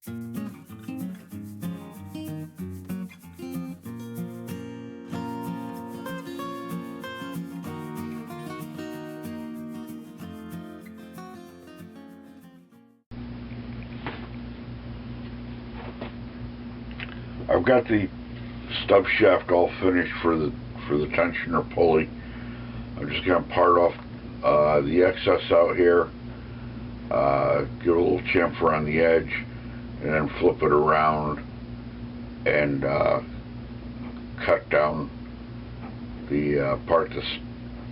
I've got the stub shaft all finished for the tensioner pulley. I'm just going to part off the excess out here, give it a little chamfer on the edge, and then flip it around and cut down the part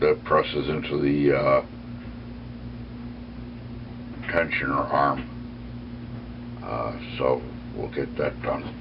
that presses into the tensioner arm. So we'll get that done.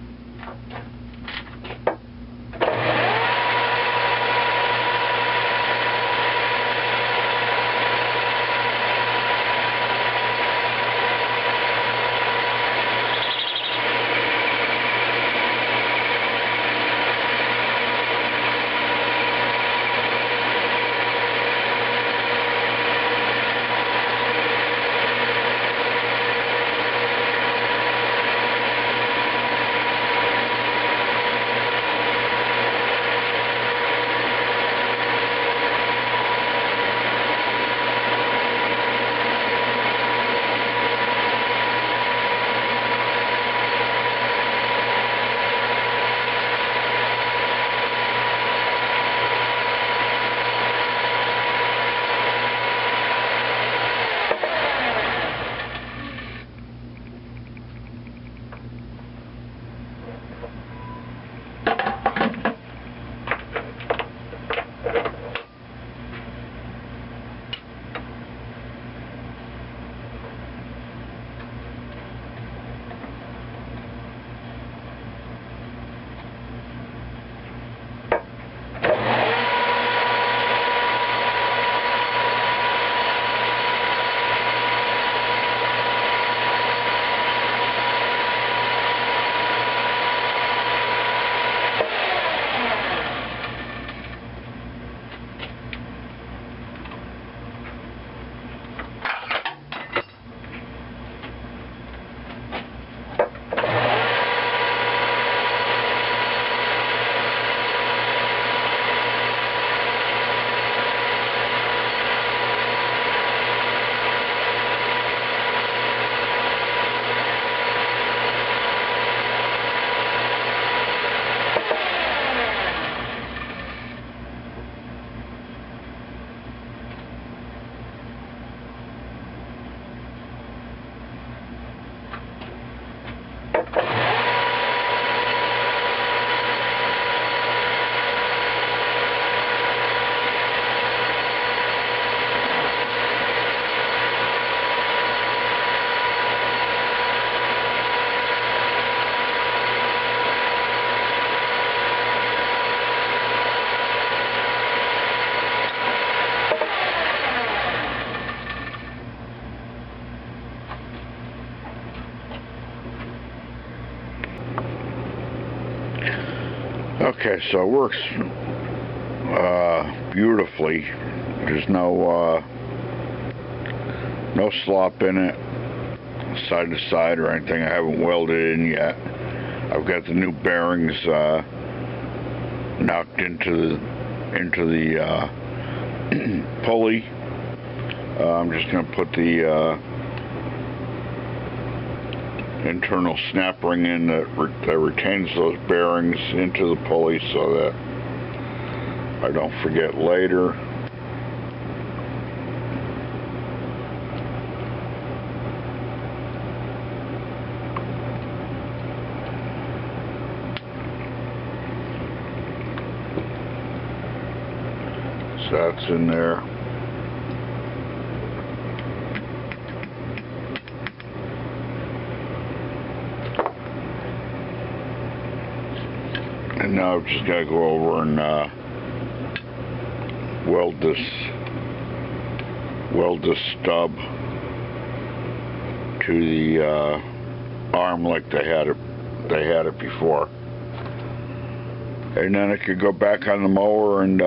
Okay, so it works beautifully. There's no slop in it, side to side or anything. I haven't welded it in yet. I've got the new bearings knocked into the pulley. I'm just going to put the internal snap ring in that retains those bearings into the pulley so that I don't forget later. So that's in there. And now I've just got to go over and weld this stub to the arm like they had it before. And then I could go back on the mower and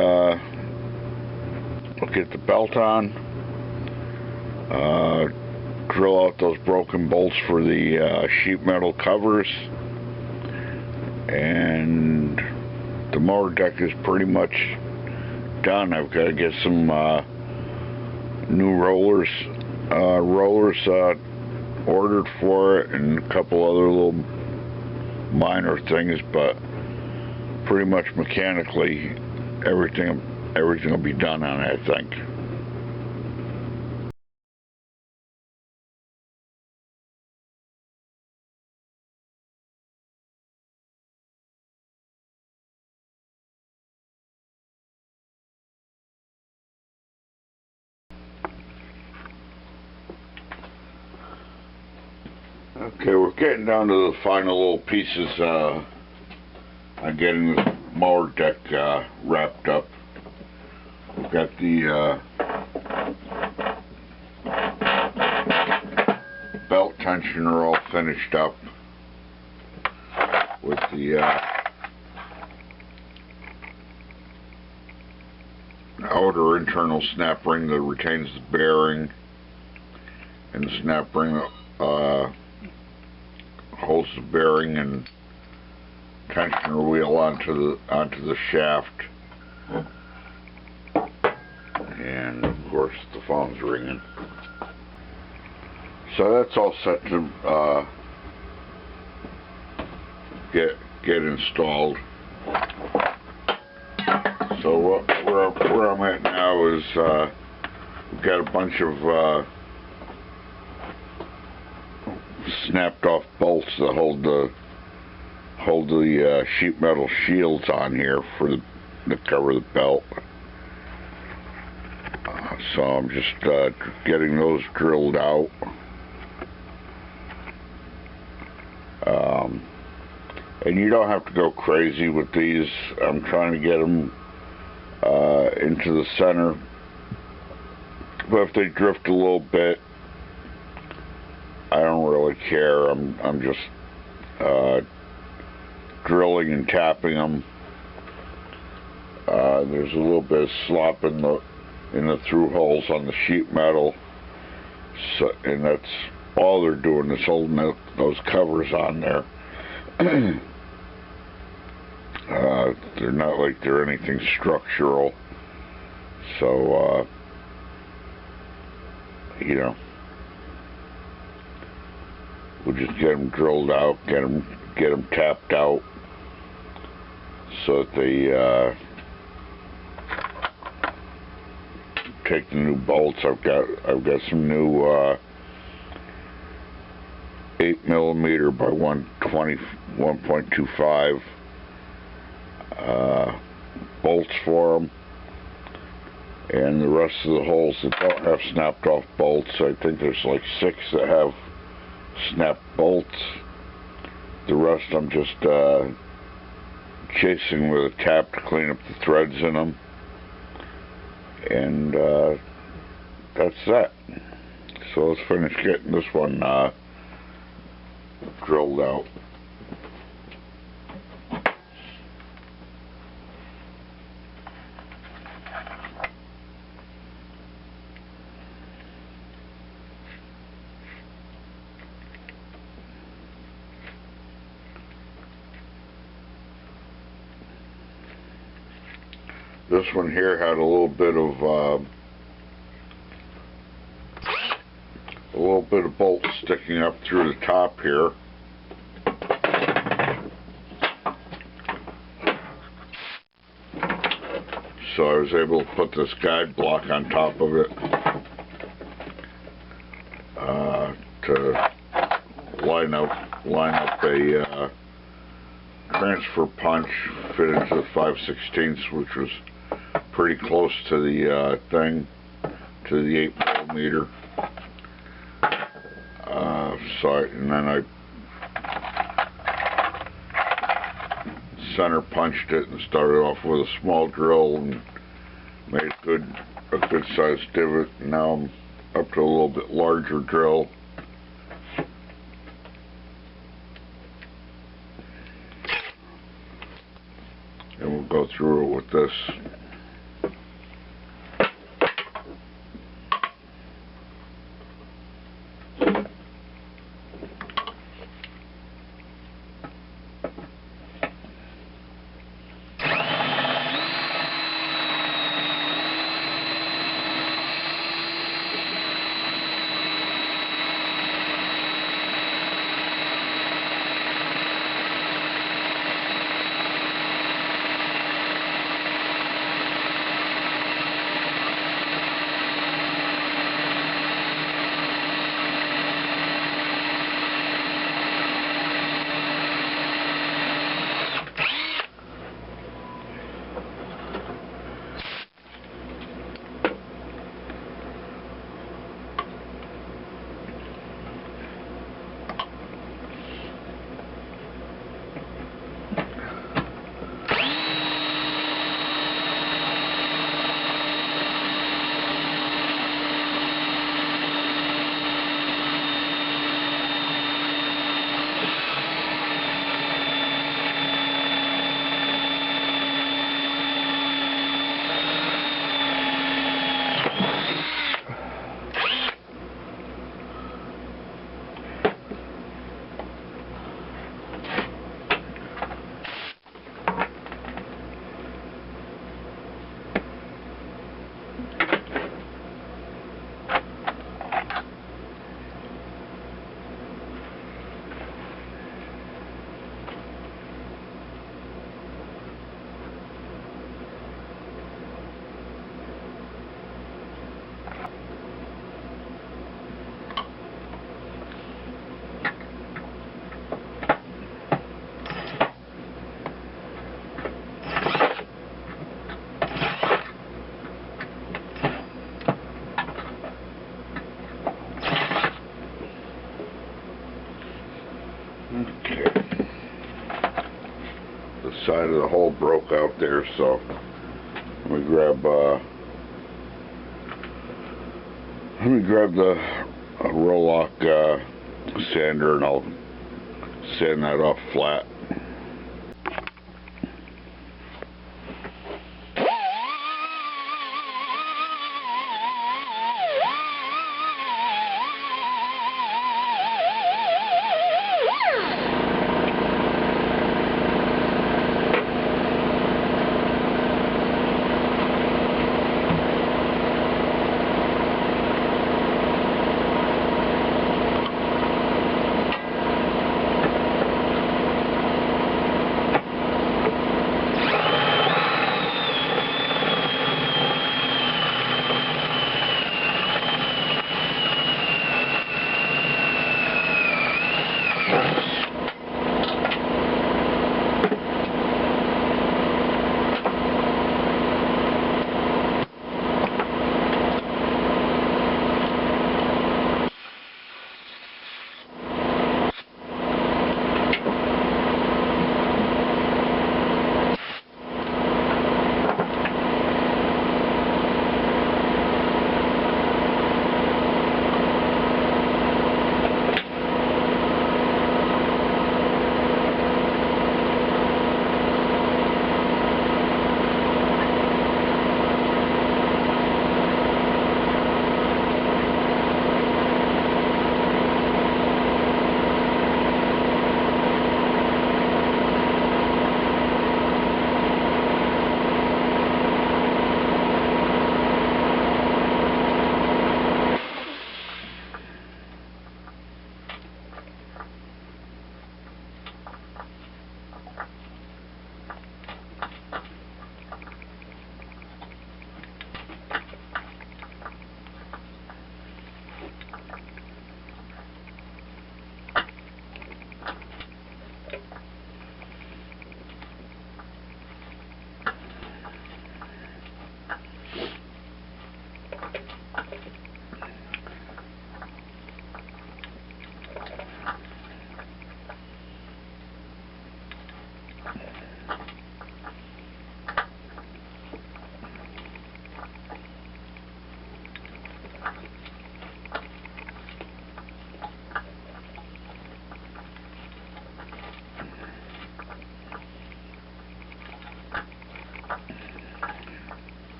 get the belt on, drill out those broken bolts for the sheet metal covers, and the mower deck is pretty much done. I've got to get some new rollers ordered for it, and a couple other little minor things, but pretty much mechanically everything will be done on it, I think. Okay, we're getting down to the final little pieces on getting this mower deck wrapped up. We've got the belt tensioner all finished up with the outer internal snap ring that retains the bearing, and the snap ring holds the bearing and tensioner wheel onto the shaft. And of course the phone's ringing. So that's all set to get installed. So where I'm at now is we've got a bunch of snapped off bolts that hold the sheet metal shields on here to cover the belt. So I'm just getting those drilled out. And you don't have to go crazy with these. I'm trying to get them into the center, but if they drift a little bit, I don't really care. I'm just drilling and tapping them. There's a little bit of slop in the through holes on the sheet metal, so, and that's all they're doing is holding those covers on there. They're not like they're anything structural, so you know, we'll just get them drilled out, get them tapped out, so that they take the new bolts. I've got some new 8mm by 1.25 bolts for them, and the rest of the holes that don't have snapped off bolts, I think there's like 6 that have snapped bolts. The rest I'm just chasing with a tap to clean up the threads in them, and that's that. So let's finish getting this one drilled out. This one here had a little bit of bolt sticking up through the top here. So I was able to put this guide block on top of it to line up a transfer punch, fit into the 5/16, which was pretty close to the thing, to the 8mm. And then I center punched it and started off with a small drill and made a good sized divot. Now I'm up to a little bit larger drill. And we'll go through it with this. Okay. The side of the hole broke out there, so let me grab the Rolock sander, and I'll sand that off flat.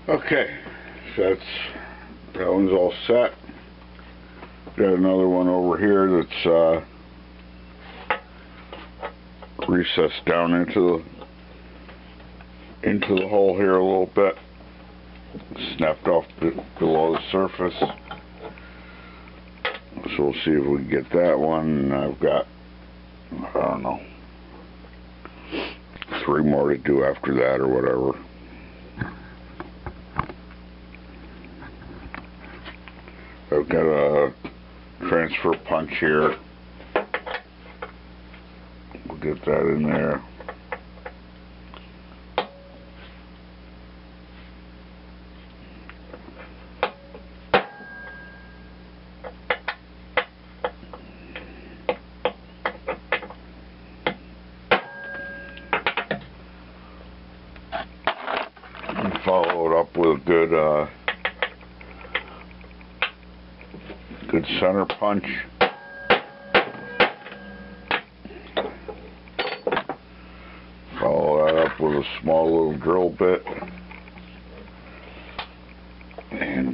Okay, so that one's all set. Got another one over here that's recessed down into the hole here a little bit. Snapped off below the surface. So we'll see if we can get that one. And I've got, I don't know, 3 more to do after that or whatever. I've got a transfer punch here. We'll get that in there. And follow it up with a good center punch. Follow that up with a small little drill bit. And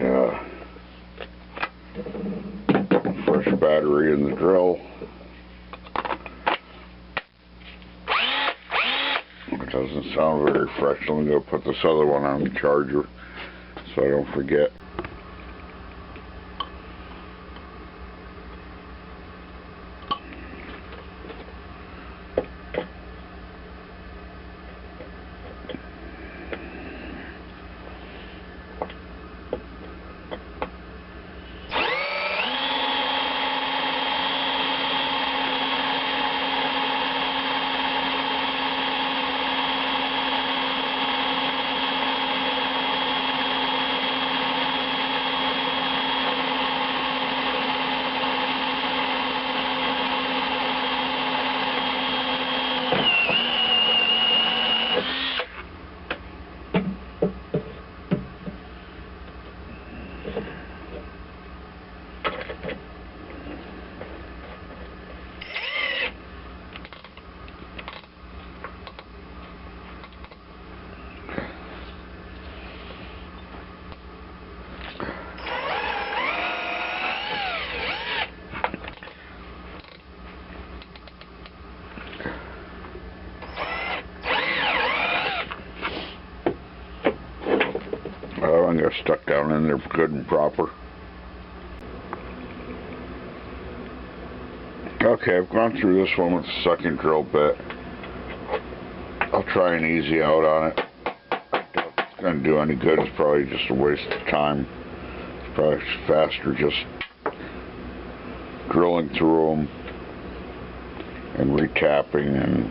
fresh battery in the drill. It doesn't sound very fresh. Let me go put this other one on the charger so I don't forget. I got stuck down in there good and proper. Okay, I've gone through this one with the second drill bit. I'll try and easy out on it. I doubt it's going to do any good. It's probably just a waste of time. It's probably faster just drilling through them and recapping and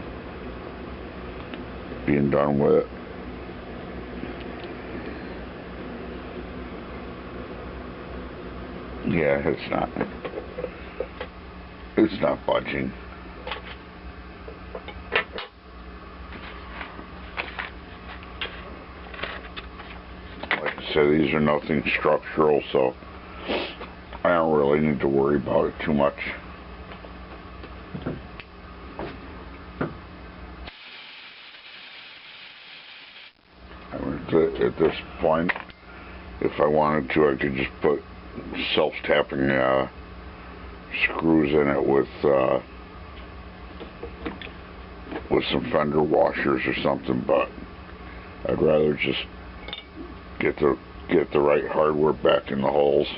being done with it. Yeah, it's not budging. Like I said, these are nothing structural, so I don't really need to worry about it too much. I mean, at this point, if I wanted to, I could just put self-tapping screws in it with some fender washers or something, but I'd rather just get the right hardware back in the holes.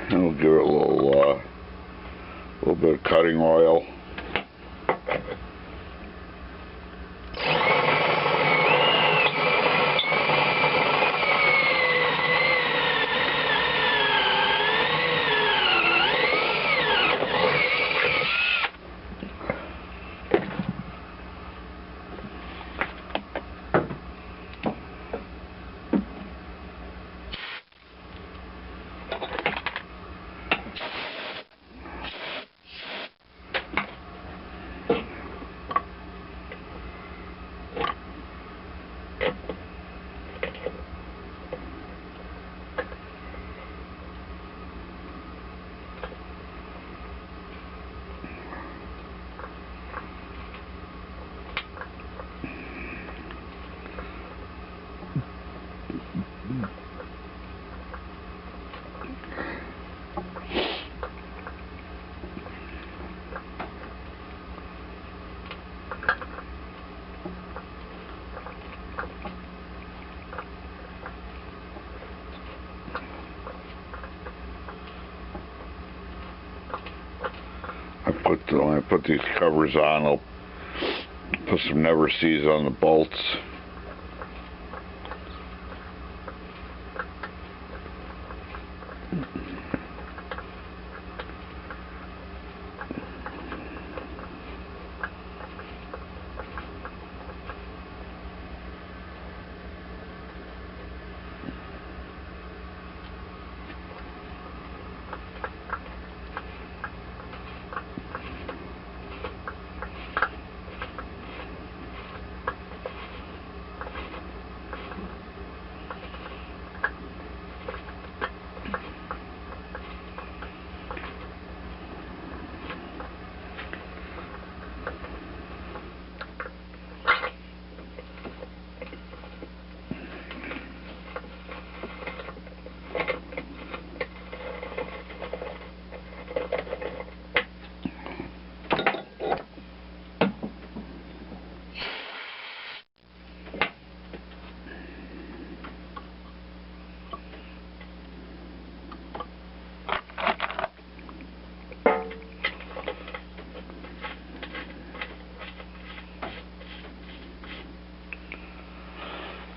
And we'll give it a little bit of cutting oil. when I put these covers on, I'll put some never sees on the bolts.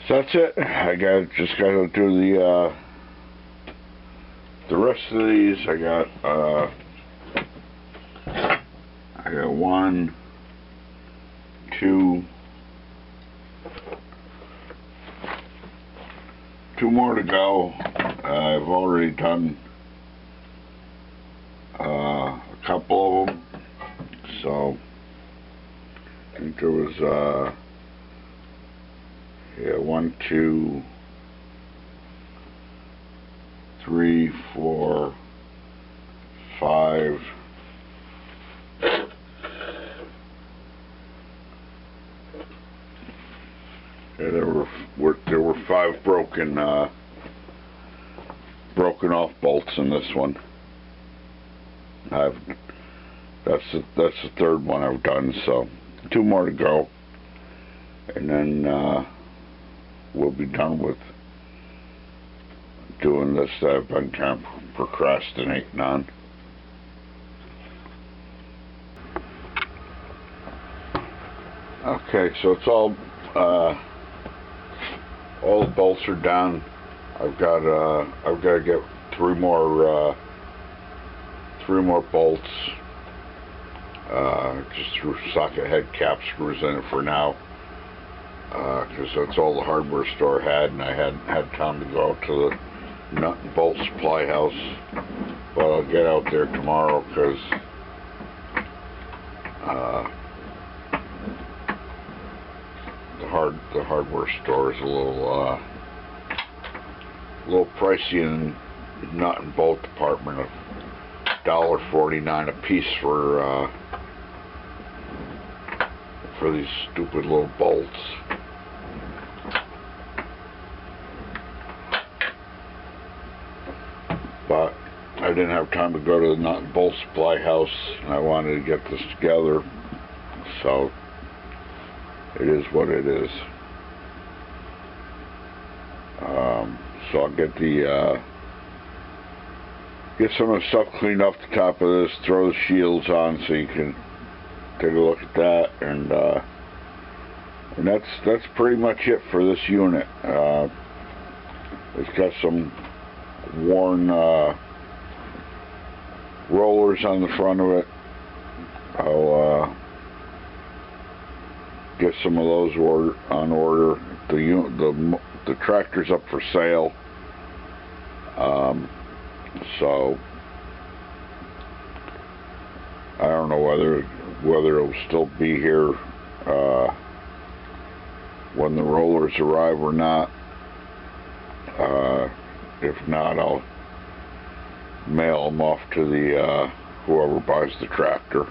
So that's it. I just got to do the rest of these. I got 1, 2 more to go. I've already done a couple of them. So I think there was 1, 2, 3, 4, 5. Yeah, there were 5 broken off bolts in this one. That's the third one I've done. So 2 more to go, and then we'll be done with doing this that I've been kind of procrastinating on. Okay, so it's all the bolts are done. I've got to get 3 more bolts. Just threw socket head cap screws in it for now, because that's all the hardware store had, and I hadn't had time to go out to the nut and bolt supply house. But I'll get out there tomorrow, because the hardware store is a little pricey in the nut and bolt department, of $1.49 a piece for these stupid little bolts. But I didn't have time to go to the nut and bolt supply house, and I wanted to get this together, so it is what it is. So I'll get some of the stuff cleaned off the top of this, throw the shields on so you can take a look at that, and that's pretty much it for this unit. It's got some worn rollers on the front of it. I'll get some of those on order. The tractor's up for sale, so I don't know whether it'll still be here when the rollers arrive or not. If not, I'll mail them off to the whoever buys the tractor.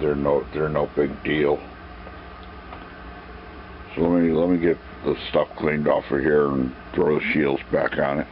They're no big deal. So let me get the stuff cleaned off of here and throw the shields back on it.